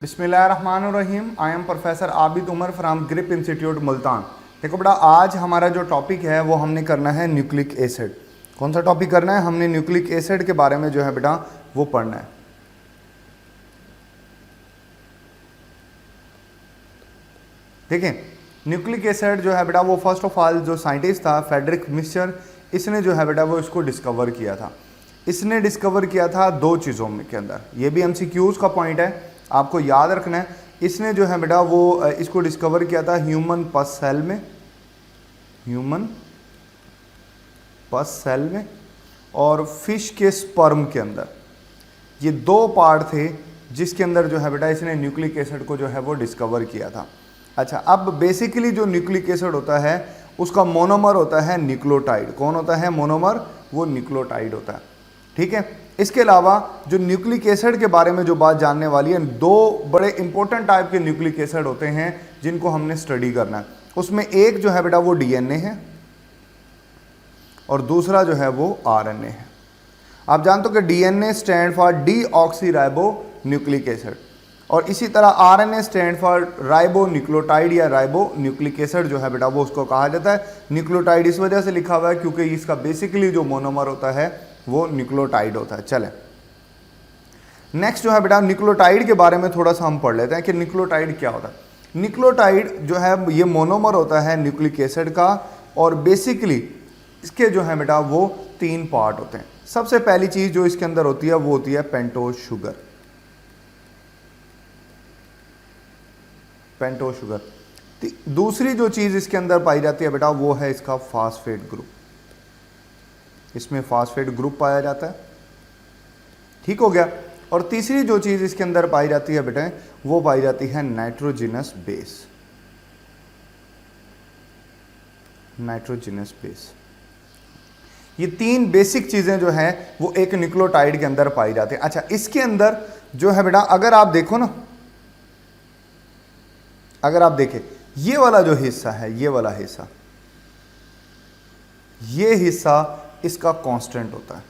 बिस्मिल्लाहिर्रहमानिर्रहीम। I am professor Abid Umar from GRIP institute Multan. देखो बेटा, आज हमारा जो टॉपिक है वो हमने करना है न्यूक्लिक एसिड। कौन सा टॉपिक करना है? हमने न्यूक्लिक एसिड के बारे में जो है बेटा वो पढ़ना है। देखिए, न्यूक्लिक एसिड जो है बेटा वो फर्स्ट ऑफ ऑल जो साइंटिस्ट था फ्रेडरिक मिक्सचर, इसने जो है बेटा वो इसको डिस्कवर किया था। इसने डिस्कवर किया था दो चीज़ों में के अंदर। ये भी एमसीक्यूज का पॉइंट है, आपको याद रखना है। इसने जो है बेटा वो इसको डिस्कवर किया था ह्यूमन पस सेल में, ह्यूमन पस सेल में और फिश के स्पर्म के अंदर। ये दो पार्ट थे जिसके अंदर जो है बेटा इसने न्यूक्लिक एसिड को जो है वो डिस्कवर किया था। अच्छा, अब बेसिकली जो न्यूक्लिक एसिड होता है उसका मोनोमर होता है न्यूक्लियोटाइड। कौन होता है मोनोमर? वो न्यूक्लियोटाइड होता है। ठीक है। इसके अलावा जो न्यूक्लिक एसिड के बारे में जो बात जानने वाली है, दो बड़े इंपॉर्टेंट टाइप के न्यूक्लिक एसिड होते हैं जिनको हमने स्टडी करना है। उसमें एक जो है बेटा वो डीएनए है और दूसरा जो है वो आरएनए है। आप जानते हो कि DNA stand for deoxyribo nucleic acid और इसी तरह RNA stand for ribo nucleotide या राइबो न्यूक्लिक एसिड जो है बेटा वो उसको कहा जाता है। न्यूक्लियोटाइड इस वजह से लिखा हुआ है क्योंकि इसका बेसिकली जो मोनोमर होता है वो न्यूक्लियोटाइड होता है। चले नेक्स्ट जो है बेटा न्यूक्लियोटाइड के बारे में थोड़ा सा हम पढ़ लेते हैं कि न्यूक्लियोटाइड क्या होता है। न्यूक्लियोटाइड जो है ये मोनोमर होता है न्यूक्लिक एसिड का और बेसिकली इसके जो है बेटा वो तीन पार्ट होते हैं। सबसे पहली चीज जो इसके अंदर होती है वो होती है पेंटोज शुगर। Pentose sugar. दूसरी जो चीज इसके अंदर पाई जाती है बेटा वो है इसका फास्फेट ग्रुप। इसमें फास्फेट ग्रुप पाया जाता है। ठीक हो गया। और तीसरी जो चीज इसके अंदर पाई जाती है बेटा वो पाई जाती है नाइट्रोजिनस बेस। Nitrogenous base. ये तीन बेसिक चीजें जो है वो एक न्यूक्लियोटाइड के अंदर पाई जाती है। अच्छा, इसके अंदर जो है बेटा अगर आप देखो ना, अगर आप देखें ये वाला जो हिस्सा है, ये वाला हिस्सा, ये हिस्सा इसका कांस्टेंट होता है।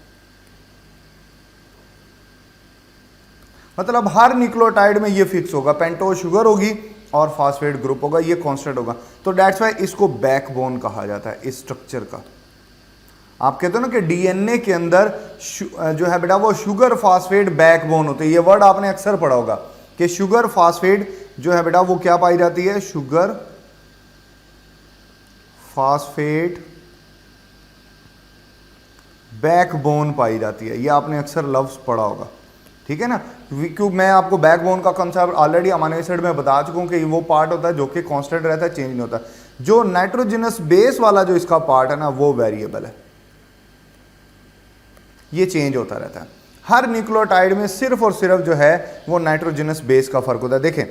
मतलब हर न्यूक्लियोटाइड में ये फिक्स होगा, पेंटोज शुगर होगी और फास्फेट ग्रुप होगा, ये कांस्टेंट होगा। तो दैट्स वाई इसको बैकबोन कहा जाता है इस स्ट्रक्चर का। आप कहते हो ना कि डीएनए के अंदर जो है बेटा वो शुगर फास्फेट बैकबोन होते हैं। ये वर्ड आपने अक्सर पढ़ा होगा कि शुगर फास्फेट जो है बेटा वो क्या पाई जाती है? शुगर फास्फेट बैकबोन पाई जाती है। ये आपने अक्सर लफ्ज पढ़ा होगा। ठीक है ना। क्यों मैं आपको बैकबोन का कंसेप्ट ऑलरेडी अमीनो एसिड में बता चुका हूं कि वो पार्ट होता है जो कि कांस्टेंट रहता है, चेंज नहीं होता। जो नाइट्रोजिनस बेस वाला जो इसका पार्ट है ना वो वेरिएबल है, ये चेंज होता रहता है। हर न्यूक्लियोटाइड में सिर्फ और सिर्फ जो है वो नाइट्रोजिनस बेस का फर्क होता है। देखें,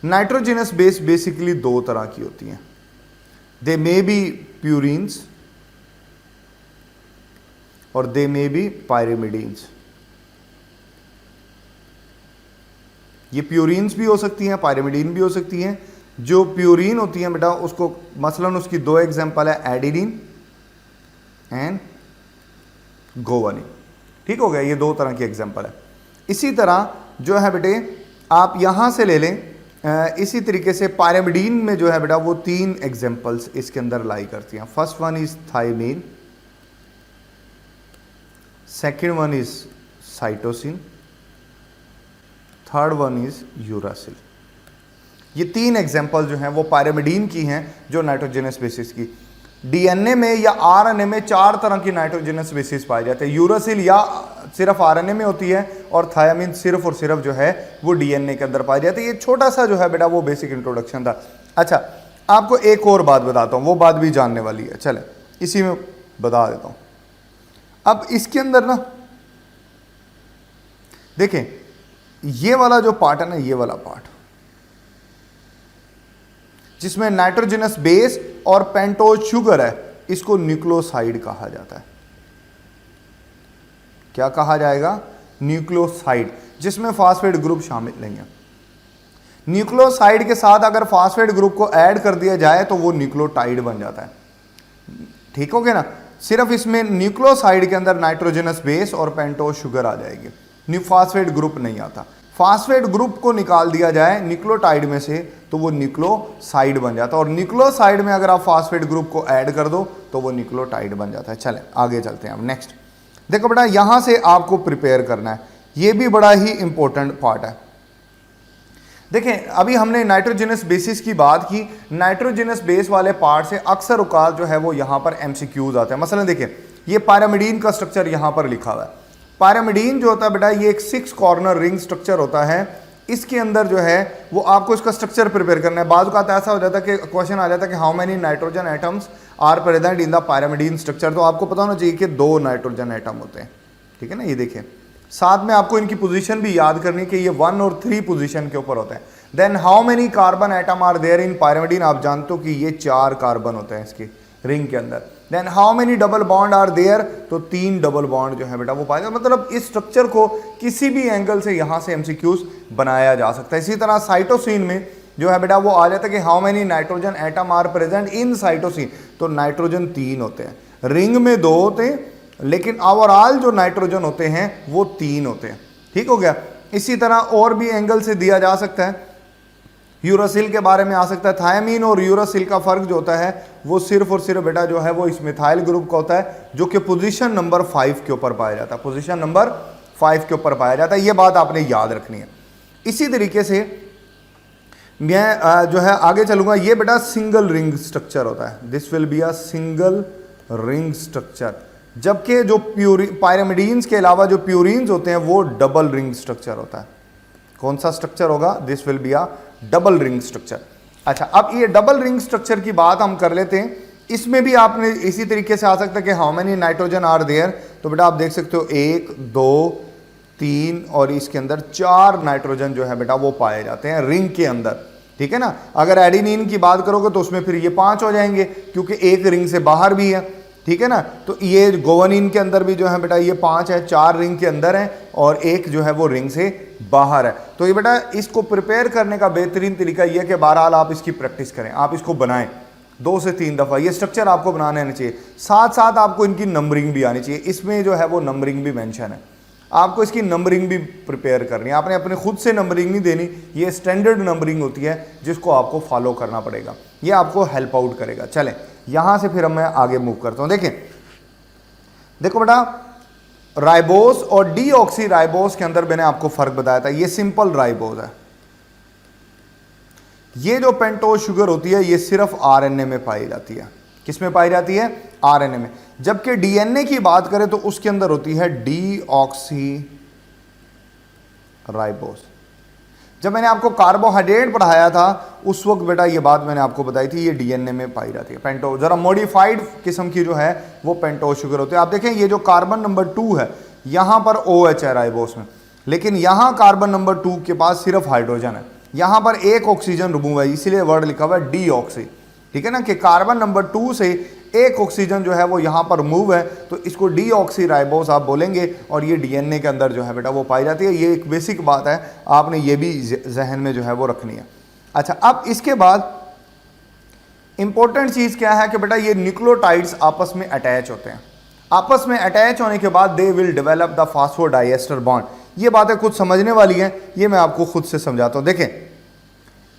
नाइट्रोजिनस बेस बेसिकली दो तरह की होती हैं। दे मे बी प्यूरिन्स और दे मे बी पायरिमिडीन्स। ये प्यूरिन्स भी हो सकती हैं, पायरिमिडीन भी हो सकती हैं। जो प्यूरिन होती हैं बेटा उसको मसलन उसकी दो एग्जांपल है, एडिनिन एंड गोवानिन। ठीक हो गया, ये दो तरह की एग्जांपल है। इसी तरह जो है बेटे आप यहां से ले लें, इसी तरीके से पायरिमिडीन में जो है बेटा वो तीन एग्जांपल्स इसके अंदर लाई करती हैं। First one is thymine, second one is cytosine, third one is uracil. ये तीन एग्जांपल जो हैं वो पायरिमिडीन की हैं जो नाइट्रोजिनस बेसिस की। डीएनए में या आरएनए में चार तरह की नाइट्रोजिनस बेसिस पाए जाते हैं। यूरासिल या सिर्फ आरएनए में होती है और थायमीन सिर्फ और सिर्फ जो है वो डीएनए के अंदर पाई जाती है। ये छोटा सा जो है बेटा वो बेसिक इंट्रोडक्शन था। अच्छा, आपको एक और बात बताता हूं, वो बात भी जानने वाली है। चले इसी में बता देता हूं। अब इसके अंदर ना देखें, ये वाला जो पार्ट है ना, ये वाला पार्ट जिसमें नाइट्रोजिनस बेस और पेंटोज शुगर है, इसको न्यूक्लियोसाइड कहा जाता है। क्या कहा जाएगा? न्यूक्लियोसाइड, जिसमें फास्फेट ग्रुप शामिल नहीं है। न्यूक्लियोसाइड के साथ अगर फास्फेट ग्रुप को ऐड कर दिया जाए तो वो न्यूक्लियोटाइड बन जाता है। ठीक हो गया ना। सिर्फ इसमें न्यूक्लियोसाइड के अंदर नाइट्रोजनस बेस और पेंटोज शुगर आ जाएगी, न्यूफॉस्फेट ग्रुप नहीं आता। फास्फेट ग्रुप को निकाल दिया जाए न्यूक्लियोटाइड में से तो वो न्यूक्लियोसाइड बन जाता है, और न्यूक्लियोसाइड में अगर आप फास्फेट ग्रुप को ऐड कर दो तो वो न्यूक्लियोटाइड बन जाता है। चलें आगे चलते हैं अब नेक्स्ट। देखो बेटा यहां से आपको प्रिपेयर करना है, ये भी बड़ा ही इंपॉर्टेंट पार्ट है। देखें अभी हमने नाइट्रोजनस बेसिस की बात की, नाइट्रोजनस बेस वाले पार्ट से अक्सर औकात जो है वो यहाँ पर एमसीक्यूज आते हैं। मसलन देखिए ये पायरामिडीन का स्ट्रक्चर यहाँ पर लिखा हुआ है। पायरामिडीन जो होता है बेटा ये एक 6 कॉर्नर रिंग स्ट्रक्चर होता है। इसके अंदर जो है वो आपको इसका स्ट्रक्चर प्रिपेयर करना है। बाज़ का ऐसा हो जाता है कि क्वेश्चन आ जाता है कि how many nitrogen atoms are present in the pyrimidine structure, तो आपको पता होना चाहिए कि 2 नाइट्रोजन एटम होते हैं, ठीक है ना। ये देखिए साथ में आपको इनकी पोजीशन भी याद करनी कि ये 1 और 3 पोजीशन के ऊपर होते हैं। Then how many carbon atom are there in pyrimidine, आप जानते हो कि ये 4 कार्बन होते हैं इसकी रिंग के अंदर। Then how many double bond are there, तो 3 डबल बॉन्ड जो है बेटा वो पाया। मतलब इस स्ट्रक्चर को किसी भी एंगल से यहाँ से एमसीक्यूज बनाया जा सकता है। इसी तरह साइटोसिन में जो है बेटा वो आ जाता है कि how many nitrogen atom are present in cytosine, तो नाइट्रोजन 3 होते हैं, रिंग में 2 होते हैं, लेकिन ओवरऑल जो नाइट्रोजन होते हैं वो 3 होते हैं, ठीक हो गया। इसी तरह और भी एंगल से दिया जा सकता है, यूरासिल के बारे में आ सकता है। थायमीन और यूरासिल का फर्क जो होता है वो सिर्फ और सिर्फ बेटा जो है वो इस मिथाइल ग्रुप का होता है, जो कि पोजीशन नंबर 5 के ऊपर पाया जाता है, पोजीशन नंबर 5 के ऊपर पाया जाता है। ये बात आपने याद रखनी है। इसी तरीके से मैं जो है आगे चलूंगा। ये बेटा सिंगल रिंग स्ट्रक्चर होता है, this will be a single ring structure, जबकि जो पायरामिडीन्स के अलावा जो प्यूरिन्स होते हैं वो डबल रिंग स्ट्रक्चर होता है। कौन सा स्ट्रक्चर होगा, this will be a double ring structure. अच्छा अब ये डबल रिंग स्ट्रक्चर की बात हम कर लेते हैं। इसमें भी आपने इसी तरीके से आ सकता है कि how many nitrogen are there, तो बेटा आप देख सकते हो 1 2 3 और इसके अंदर 4 नाइट्रोजन जो है बेटा वो पाए जाते हैं रिंग के अंदर, ठीक है ना। अगर एडिनिन की बात करोगे तो उसमें फिर ये 5 हो जाएंगे क्योंकि एक रिंग से बाहर भी है, ठीक है ना। तो ये गोवनिन के अंदर भी जो है बेटा ये 5 है, 4 रिंग के अंदर है और एक जो है वो रिंग से बाहर है। तो ये बेटा इसको प्रिपेयर करने का बेहतरीन तरीका ये है कि बहरहाल आप इसकी प्रैक्टिस करें, आप इसको बनाएं 2 से 3 दफ़ा। ये स्ट्रक्चर आपको बनाने आना चाहिए, साथ साथ आपको इनकी नंबरिंग भी आनी चाहिए। इसमें जो है वो नंबरिंग भी मेंशन है, आपको इसकी नंबरिंग भी प्रिपेयर करनी है। आपने अपने खुद से नंबरिंग नहीं देनी, ये स्टैंडर्ड नंबरिंग होती है जिसको आपको फॉलो करना पड़ेगा, ये आपको हेल्प आउट करेगा। चलें यहाँ से फिर मैं आगे मूव करता हूँ। देखें देखो बेटा राइबोस और डीऑक्सी राइबोस के अंदर मैंने आपको फर्क बताया था। ये सिंपल राइबोस है, ये जो पेंटोज शुगर होती है ये सिर्फ आरएनए में पाई जाती है। किस में पाई जाती है, आरएनए में। जबकि डीएनए की बात करें तो उसके अंदर होती है डीऑक्सी राइबोस। जब मैंने आपको कार्बोहाइड्रेट पढ़ाया था उस वक्त बेटा ये बात मैंने आपको बताई थी, ये डीएनए में पाई जाती है। पेंटो जरा मॉडिफाइड किस्म की जो है वो पेंटोज शुगर होती है। आप देखें ये जो कार्बन नंबर 2 है यहाँ पर OH है राइबोस में, लेकिन यहाँ कार्बन नंबर 2 के पास सिर्फ हाइड्रोजन है, यहाँ पर एक ऑक्सीजन रिमूव है, इसीलिए वर्ड लिखा हुआ है डीऑक्सी, ठीक है ना, कि कार्बन नंबर 2 से एक ऑक्सीजन जो है वो यहाँ पर मूव है, तो इसको डीऑक्सी राइबोस आप बोलेंगे। और ये डीएनए के अंदर जो है बेटा वो पाई जाती है। ये एक बेसिक बात है, आपने ये भी जहन में जो है वो रखनी है। अच्छा अब इसके बाद इंपॉर्टेंट चीज़ क्या है कि बेटा ये न्यूक्लियोटाइड्स आपस में अटैच होते हैं। आपस में अटैच होने के बाद they will develop the फास्फोडाइएस्टर bond. ये बातें कुछ समझने वाली हैं, ये मैं आपको खुद से समझाता हूँ। देखें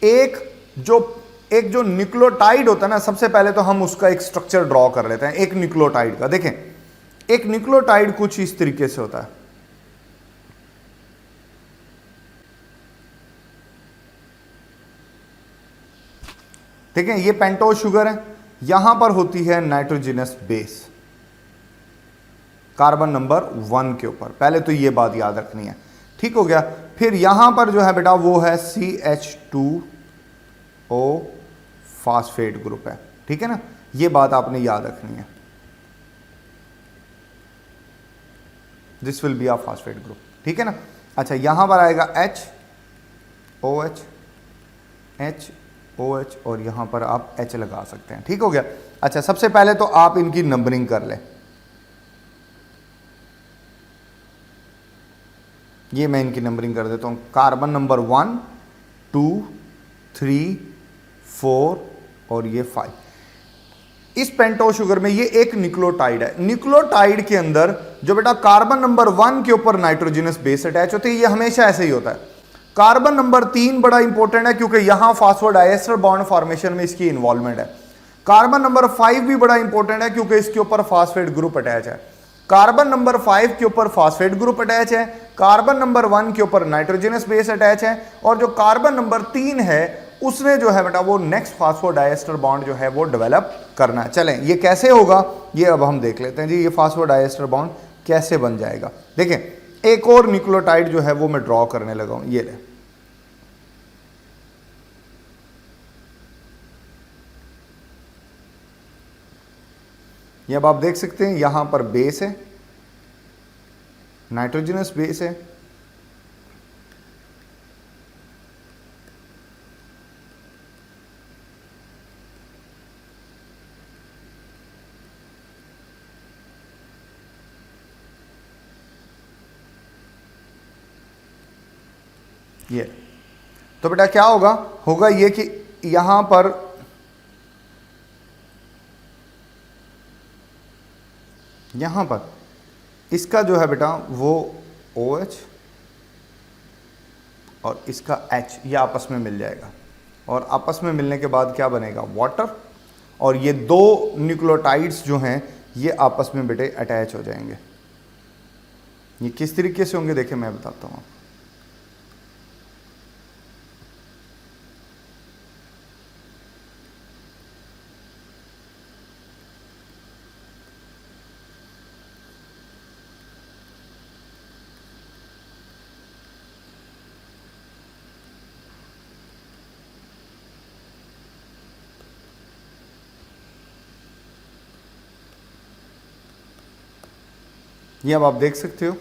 एक जो न्यूक्लियोटाइड होता है ना, सबसे पहले तो हम उसका एक स्ट्रक्चर ड्रॉ कर लेते हैं एक न्यूक्लियोटाइड का। देखें एक न्यूक्लियोटाइड कुछ इस तरीके से होता है, देखें ये पेंटोज शुगर है, यहां पर होती है नाइट्रोजनस बेस कार्बन नंबर 1 के ऊपर। पहले तो ये बात याद रखनी है, ठीक हो गया। फिर यहां पर जो है बेटा वो है CH2O फास्फेट ग्रुप है, ठीक है ना, ये बात आपने याद रखनी है। This will be a phosphate group, ठीक है ना। अच्छा यहां पर आएगा HOH HOH और यहां पर आप H लगा सकते हैं, ठीक हो गया। अच्छा सबसे पहले तो आप इनकी नंबरिंग कर लें। ये मैं इनकी नंबरिंग कर देता हूं। कार्बन नंबर 1 2 3 4 और ये 5। इस पेंटोज शुगर में ये एक न्यूक्लियोटाइड है। न्यूक्लियोटाइड के अंदर जो बेटा कार्बन नंबर 1 के ऊपर नाइट्रोजनस बेस अटैच होती है, ये हमेशा ऐसे ही होता है। कार्बन नंबर 3 बड़ा इंपॉर्टेंट है क्योंकि यहां फास्फोडाइएस्टर बॉन्ड फॉर्मेशन में इसकी इन्वॉल्वमेंट है। कार्बन नंबर 5 भी बड़ा इंपॉर्टेंट है क्योंकि इसके ऊपर फास्फेट ग्रुप अटैच है। कार्बन नंबर 5 के ऊपर फास्फेट ग्रुप अटैच है, कार्बन नंबर 1 के ऊपर नाइट्रोजनस बेस अटैच है, और जो कार्बन नंबर 3 है उसने जो है बेटा वो नेक्स्ट फास्फोडाइएस्टर बॉन्ड जो है वो डेवलप करना है। चलें ये कैसे होगा ये अब हम देख लेते हैं जी, ये फास्फोडाइएस्टर बॉन्ड कैसे बन जाएगा। देखें एक और न्यूक्लियोटाइड जो है वो मैं ड्रॉ करने लगा हूं, ये ले, ये अब आप देख सकते हैं यहां पर बेस है, नाइट्रोजनस बेस है, ये तो बेटा क्या होगा, होगा ये कि यहां पर इसका जो है बेटा वो OH और इसका H ये आपस में मिल जाएगा, और आपस में मिलने के बाद क्या बनेगा, वाटर, और ये दो न्यूक्लियोटाइड्स जो हैं ये आपस में बेटे अटैच हो जाएंगे। ये किस तरीके से होंगे देखिए मैं बताता हूँ। ये अब आप देख सकते हो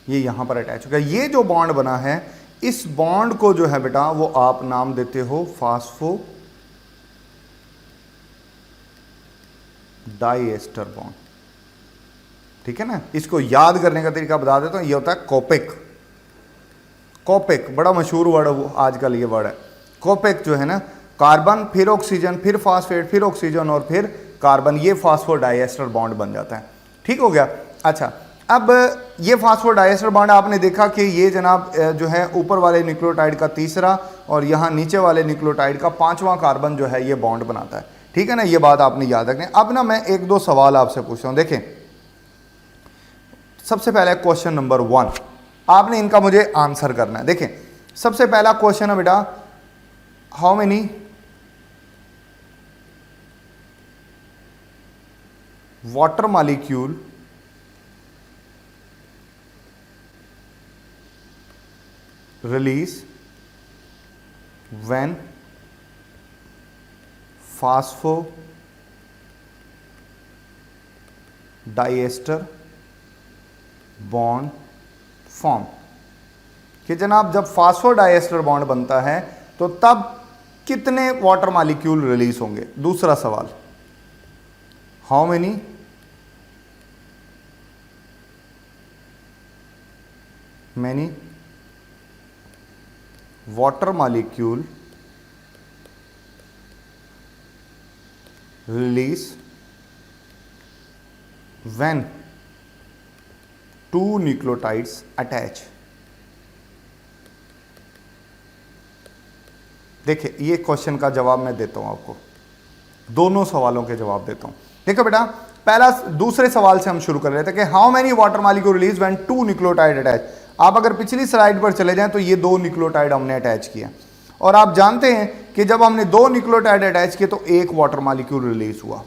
ये यहां पर अटैच हो गया। ये जो बॉन्ड बना है इस बॉन्ड को जो है बेटा वो आप नाम देते हो फास्फो डाइएस्टर बॉन्ड, ठीक है ना। इसको याद करने का तरीका बता देता हूं, ये होता है कोपेक। कोपेक बड़ा मशहूर वर्ड आजकल ये वर्ड है। कोपेक जो है ना, कार्बन फिर ऑक्सीजन फिर फास्फेट फिर ऑक्सीजन और फिर कार्बन, ये फास्फोडाइएस्टर बॉन्ड बन जाता है। ठीक हो गया। अच्छा अब ये फास्फोडाइएस्टर बॉन्ड आपने देखा कि ये जनाब जो है ऊपर वाले न्यूक्लियोटाइड का तीसरा और यहाँ नीचे वाले न्यूक्लियोटाइड का पांचवां कार्बन जो है ये बॉन्ड बनाता है। ठीक है ना, ये बात आपने याद रखनी। अब ना मैं एक दो सवाल आपसे पूछता हूँ। देखें सबसे पहले क्वेश्चन नंबर 1, आपने इनका मुझे आंसर करना है। देखें सबसे पहला क्वेश्चन है बेटा, how many water molecule release when phosphodiester bond form। कि जनाब जब फास्फोडाइएस्टर बॉन्ड बनता है तो तब कितने वाटर मॉलिक्यूल रिलीज होंगे। दूसरा सवाल, how many water molecule release when two nucleotides attach। देखिए ये क्वेश्चन का जवाब मैं देता हूं आपको, दोनों सवालों के जवाब देता हूं। देखो बेटा पहला दूसरे सवाल से हम शुरू कर रहे थे कि how many water molecule release when two nucleotide attach. आप अगर पिछली स्लाइड पर चले जाएं तो ये दो न्यूक्लियोटाइड हमने अटैच किया, और आप जानते हैं कि जब हमने दो न्यूक्लियोटाइड अटैच किए तो एक वाटर मॉलिक्यूल रिलीज हुआ।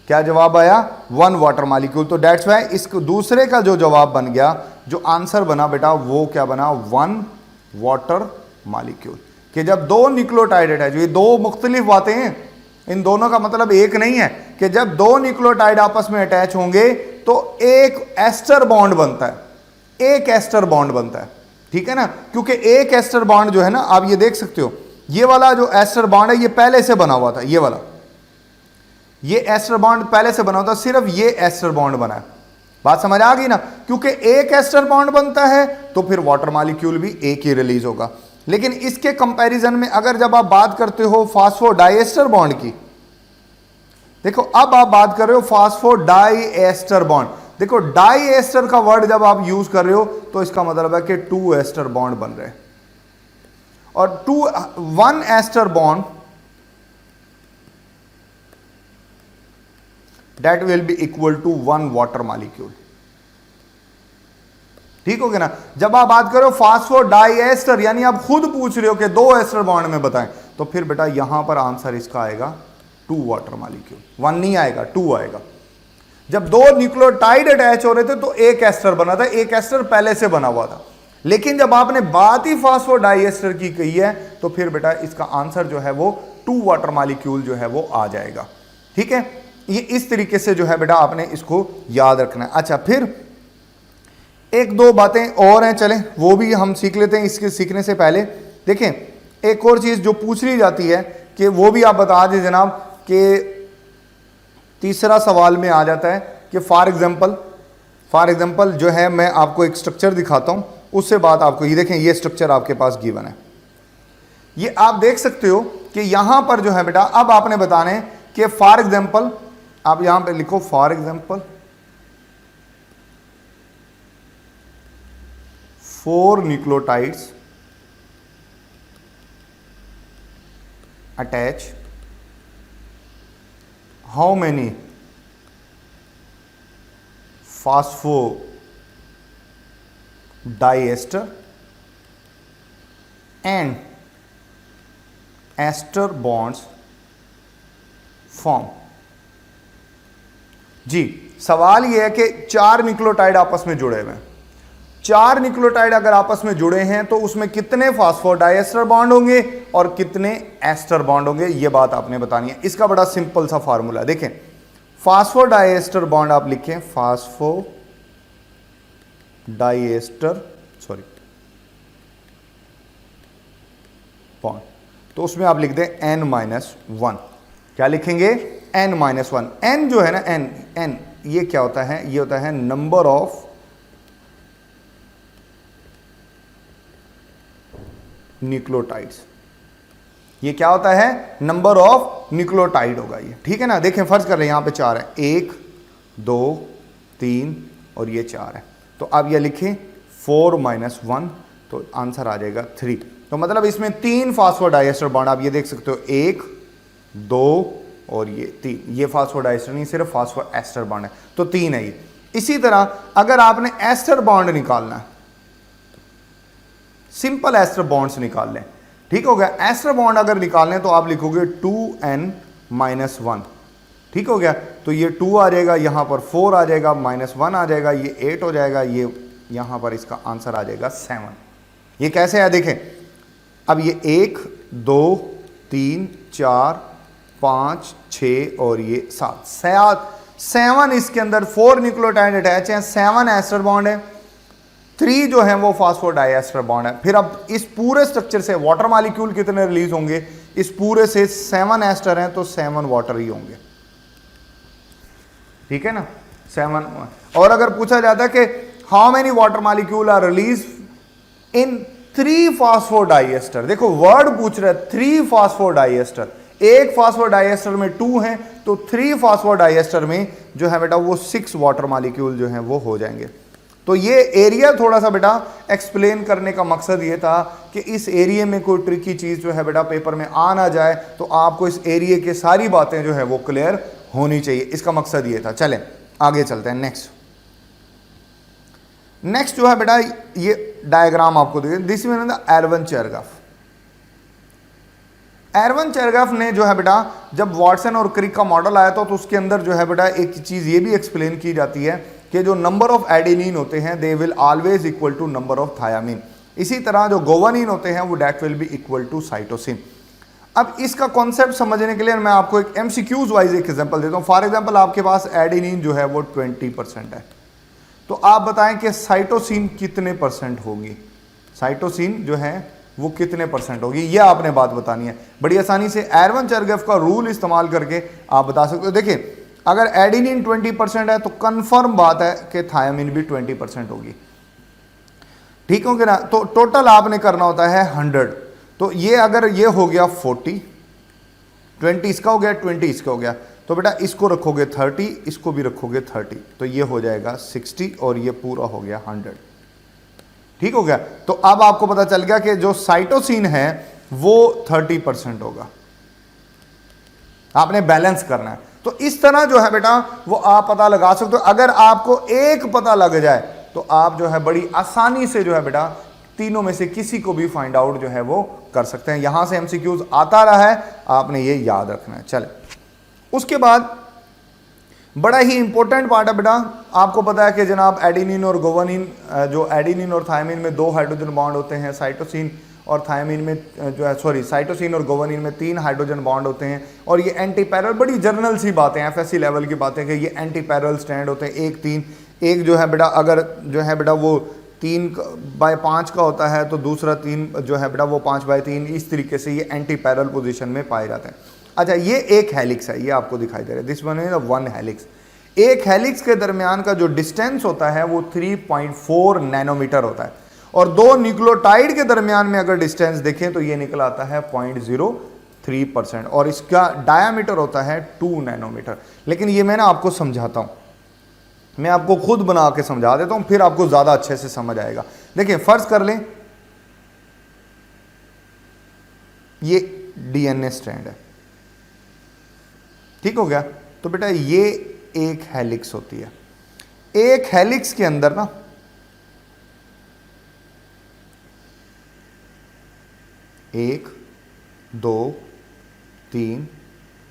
क्या जवाब आया, 1 वाटर मॉलिक्यूल। तो डेट्स वाई इसको दूसरे का जो जवाब बन गया, जो आंसर बना बेटा वो क्या बना, 1 वाटर मॉलिक्यूल। कि जब दो न्यूक्लियोटाइड अटैच हुए, दो मुख्तलिफ बातें हैं, इन दोनों का मतलब एक नहीं है कि जब दो न्यूक्लियोटाइड आपस में अटैच होंगे तो एक एस्टर बॉन्ड बनता है, एक एस्टर बॉन्ड बनता है। ठीक है ना, क्योंकि एक एस्टर बॉन्ड जो है ना, आप ये देख सकते हो ये वाला जो एस्टर बॉन्ड है ये पहले से बना हुआ था, ये वाला ये एस्टर बॉन्ड पहले से बना हुआ था, सिर्फ ये एस्टर बॉन्ड बना है। बात समझ आ गई ना, क्योंकि एक एस्टर बॉन्ड बनता है तो फिर वाटर मॉलिक्यूल भी एक ही रिलीज होगा। लेकिन इसके कंपैरिजन में अगर जब आप बात करते हो फास्फोडाइएस्टर बॉन्ड की, देखो अब आप बात कर रहे हो फास्फोडाइएस्टर बॉन्ड। देखो डाई एस्टर का वर्ड जब आप यूज कर रहे हो तो इसका मतलब है कि 2 एस्टर बॉन्ड बन रहे हैं, और 1 ester bond that will be equal to 1 water molecule. ठीक हो गया ना। जब आप बात करो फास्फोडाइएस्टर, यानी आप खुद पूछ रहे हो कि 2 एस्टर बॉन्ड में बताएं, तो फिर बेटा यहां पर आंसर इसका आएगा 2 वाटर मॉलिक्यूल, 1 नहीं आएगा, 2 आएगा। जब 2 न्यूक्लियोटाइड अटैच हो रहे थे तो एक एस्टर बना था, एक एस्टर पहले से बना हुआ था। लेकिन जब आपने बात ही फास्फोडाइएस्टर की कही है तो फिर बेटा इसका आंसर जो है वो 2 वाटर मॉलिक्यूल जो है वो आ जाएगा। ठीक है, ये इस तरीके से जो है बेटा आपने इसको याद रखना है। अच्छा, फिर एक दो बातें और हैं, चलें वो भी हम सीख लेते हैं। इसके सीखने से पहले देखें एक और चीज जो पूछ ली जाती है कि वो भी आप बता दें जनाब, कि तीसरा सवाल में आ जाता है कि फॉर एग्जांपल जो है, मैं आपको एक स्ट्रक्चर दिखाता हूं, उससे बात आपको ये देखें, ये स्ट्रक्चर आपके पास गिवन है, ये आप देख सकते हो कि यहां पर जो है बेटा अब आपने बताना है कि फॉर एग्जांपल, आप यहां पे लिखो for example 4 nucleotides attach how many phosphodiester and ester bonds form। जी, सवाल यह है कि 4 न्यूक्लियोटाइड आपस में जुड़े हुए हैं, 4 न्यूक्लियोटाइड अगर आपस में जुड़े हैं तो उसमें कितने फास्फोडाइएस्टर बॉन्ड होंगे और कितने एस्टर बॉन्ड होंगे, ये बात आपने बतानी है। इसका बड़ा सिंपल सा फार्मूला देखें, फास्फोडाइएस्टर बॉन्ड आप लिखें, बॉन्ड, तो उसमें आप लिख दें n-1। क्या लिखेंगे? n-1। n जो है ना, n ये क्या होता है? ये होता है नंबर ऑफ न्यूक्लियोटाइड्स। ये क्या होता है? नंबर ऑफ न्यूक्लियोटाइड होगा ये। ठीक है ना। देखें फर्ज कर रहे हैं यहां पे 4 है, 1 2 3 और ये 4 है, तो आप ये लिखें 4 - 1, तो आंसर आ जाएगा 3। तो मतलब इसमें 3 फास्फोडाइएस्टर बॉन्ड आप ये देख सकते हो, 1 2 और ये 3। ये फास्फोडाइएस्टर नहीं, सिर्फ फास्फोएस्टर बॉन्ड है, तो 3 है ये। इसी तरह अगर आपने एस्टर बॉन्ड निकालना है, सिंपल एस्टर बॉन्ड्स निकाल लें, ठीक हो गया। एस्टर बॉन्ड अगर निकालने तो आप लिखोगे 2n-1, ठीक हो गया। तो ये 2 आ जाएगा, यहां पर 4 आ जाएगा, -1 आ जाएगा, ये 8 हो जाएगा, ये यहां पर इसका आंसर आ जाएगा 7। ये कैसे है देखें, अब ये 1 2 3 4 5 6 और ये 7 इसके अंदर 4 न्यूक्लियोटाइड अटैच हैं, 7 एस्टर बॉन्ड है, 3 जो है वो फास्फोडाइएस्टर बॉन्ड है। फिर अब इस पूरे स्ट्रक्चर से वाटर मॉलिक्यूल कितने रिलीज होंगे? इस पूरे से 7 एस्टर हैं तो 7 वाटर ही होंगे, ठीक है ना, 7। और अगर पूछा जाता है कि how many water molecule are release in 3 phosphodiester, देखो वर्ड पूछ रहा है 3 फास्फोडाइएस्टर, एक फास्फोडाइएस्टर में 2 हैं, तो 3 फास्फोडाइएस्टर में जो है बेटा वो 6 वाटर मॉलिक्यूल जो है वो हो जाएंगे। तो ये एरिया थोड़ा सा बेटा एक्सप्लेन करने का मकसद ये था कि इस एरिया में कोई ट्रिकी चीज जो है बेटा पेपर में आ ना जाए, तो आपको इस एरिया के सारी बातें जो है वो क्लियर होनी चाहिए, इसका मकसद ये था। चलें आगे चलते हैं। नेक्स्ट जो है बेटा ये डायग्राम आपको देखिए, दिस मीन द एरवन चेरगॉफ ने जो है बेटा जब वाटसन और क्रिक का मॉडल आया था तो उसके अंदर जो है बेटा एक चीज ये भी एक्सप्लेन की जाती है कि जो नंबर ऑफ एडेनिन होते हैं they will always equal to number of thymine. इसी तरह जो गोवानिन होते हैं वो that will be equal to cytosine. अब इसका कॉन्सेप्ट समझने के लिए मैं आपको एक एमसीक्यूज वाइज एक एग्जांपल देता हूं। फॉर एग्जांपल आपके पास एडेनिन जो है वो 20% है, तो आप बताएं कि साइटोसिन कितने परसेंट होगी, साइटोसिन जो है वो कितने परसेंट होगी, ये आपने बात बतानी है। बड़ी आसानी से एरवन चेरगॉफ का रूल इस्तेमाल करके आप बता सकते हो। देखिए अगर एडेनिन 20% है तो कंफर्म बात है कि थायामीन भी 20% होगी, ठीक हो गया ना। तो टोटल आपने करना होता है 100, तो ये अगर ये हो गया 40, 20 इसका हो गया, 20 इसका हो गया, तो तो बेटा इसको रखोगे 30, इसको भी रखोगे 30, तो ये हो जाएगा 60 और ये पूरा हो गया 100। ठीक हो गया। तो अब आपको पता चल गया कि जो साइटोसिन है वो 30% होगा। आपने बैलेंस करना है। तो इस तरह जो है बेटा वो आप पता लगा सकते हो। अगर आपको एक पता लग जाए तो आप जो है बड़ी आसानी से जो है बेटा तीनों में से किसी को भी फाइंड आउट जो है वो कर सकते हैं। यहां से एमसीक्यूज आता रहा है, आपने ये याद रखना है। चले, उसके बाद बड़ा ही इंपॉर्टेंट पार्ट है बेटा, आपको पता है कि जनाब एडेनिन और गुवानिन, जो एडेनिन और थायमिन में 2 हाइड्रोजन बॉन्ड होते हैं, साइटोसिन और थायमिन में जो है साइटोसिन और गुवानिन में 3 हाइड्रोजन बॉन्ड होते हैं। और ये एंटी पैरल, बड़ी जर्नल सी बातें, एफएससी लेवल की बातें कि ये एंटी पैरल स्टैंड होते हैं। 1 3 एक जो है बेटा, अगर जो है बेटा वो 3/5 का होता है तो दूसरा 3 जो है बेटा वो 5/3, इस तरीके से ये एंटी पैरल पोजीशन में पाए जाते हैं। अच्छा, ये एक हेलिक्स है, ये आपको दिखाई दे रहा है, दिस वन इज 1 हेलिक्स। एक हेलिक्स के दरमियान का जो डिस्टेंस होता है वो 3.4 नैनोमीटर होता है। और 2 न्यूक्लियोटाइड के दरमियान में अगर डिस्टेंस देखें तो ये निकल आता है 0.03%, और इसका डायामीटर होता है 2 नैनोमीटर। लेकिन ये मैं ना आपको समझाता हूं, मैं आपको खुद बना के समझा देता हूं, फिर आपको ज्यादा अच्छे से समझ आएगा। देखिए, फर्ज कर लें ये डीएनए स्ट्रैंड है, ठीक हो गया। तो बेटा ये एक हेलिक्स होती है। एक हेलिक्स के अंदर ना 1 2 3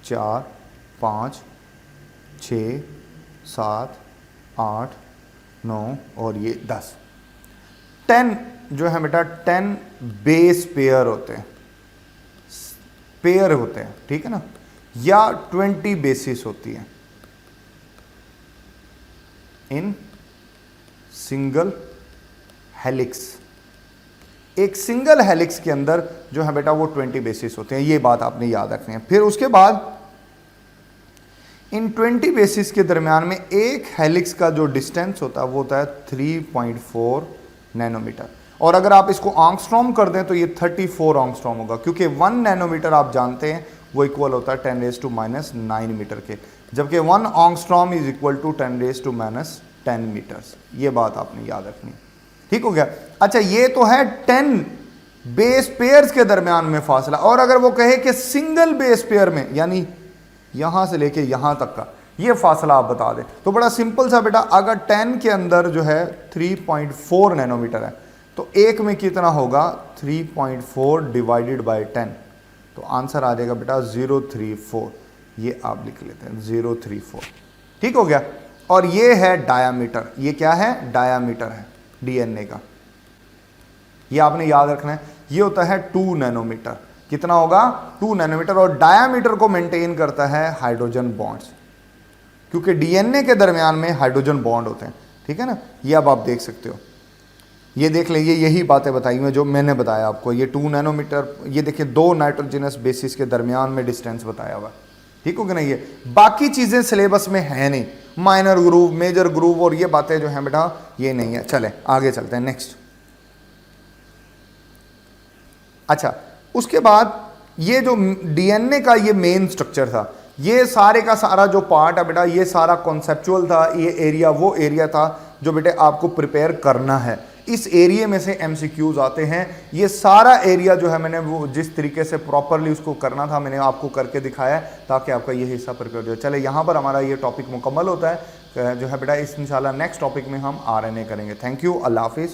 4 5 6 7 8 9 और ये 10 जो है बेटा 10 बेस पेयर होते हैं, पेयर होते हैं, ठीक है ना, या 20 बेसिस होती है इन सिंगल हेलिक्स। एक सिंगल हेलिक्स के अंदर जो है बेटा वो 20 बेसिस होते हैं, ये बात आपने याद रखनी है। फिर उसके बाद इन 20 बेसिस के दरमियान में एक हेलिक्स का जो डिस्टेंस होता है वो होता है 3.4 नैनोमीटर। और अगर आप इसको आंगस्ट्रॉम कर दें तो ये 34 आंगस्ट्रॉम होगा, क्योंकि 1 नैनोमीटर आप जानते हैं वो इक्वल होता है 10⁻⁻⁹ मीटर के, जबकि 1 angstrom is equal to 10⁻⁻10 meters. ये बात आपने याद रखनी, ठीक हो गया। अच्छा, ये तो है 10 बेस पेयर्स के दरमियान में फासला। और अगर वो कहे कि सिंगल बेस पेयर में, यानी यहां से लेके यहां तक का ये फासला आप बता दें, तो बड़ा सिंपल सा बेटा, अगर 10 के अंदर जो है 3.4 नैनोमीटर है तो एक में कितना होगा 3.4 डिवाइडेड बाय 10, तो आंसर आ जाएगा बेटा 034। ये आप लिख लेते हैं 034, ठीक हो गया। और ये है डायामीटर, ये क्या है, डायामीटर है डीएनए का, ये आपने याद रखना है। ये होता है 2 नैनोमीटर, कितना होगा 2 नैनोमीटर। और डायामीटर को मेंटेन करता है हाइड्रोजन बॉन्ड्स, क्योंकि डीएनए के दरमियान में हाइड्रोजन बॉन्ड होते हैं, ठीक है ना। ये अब आप देख सकते हो, ये देख लें, ये यही बातें बताई हुई जो मैंने बताया आपको। ये 2 नैनोमीटर, ये देखिए 2 नाइट्रोजनस बेसिस के दरमियान में डिस्टेंस बताया हुआ, ठीक हो गया ना। ये बाकी चीजें सिलेबस में है नहीं, माइनर ग्रुप, मेजर ग्रुप और ये बातें जो हैं बेटा ये नहीं है। चले आगे चलते हैं, नेक्स्ट। अच्छा, उसके बाद ये जो डीएनए का ये मेन स्ट्रक्चर था, ये सारे का सारा जो पार्ट है बेटा, ये सारा कॉन्सेप्चुअल था। ये एरिया वो एरिया था जो बेटे आपको प्रिपेयर करना है। इस एरिया में से एमसीक्यूज आते हैं। ये सारा एरिया जो है मैंने वो जिस तरीके से प्रॉपरली उसको करना था मैंने आपको करके दिखाया है, ताकि आपका ये हिस्सा प्रिपेयर हो। चले, यहाँ पर हमारा ये टॉपिक मुकम्मल होता है जो है बेटा। इस इंशाल्लाह नेक्स्ट टॉपिक में हम आरएनए करेंगे। थैंक यू, अल्लाह हाफिज़।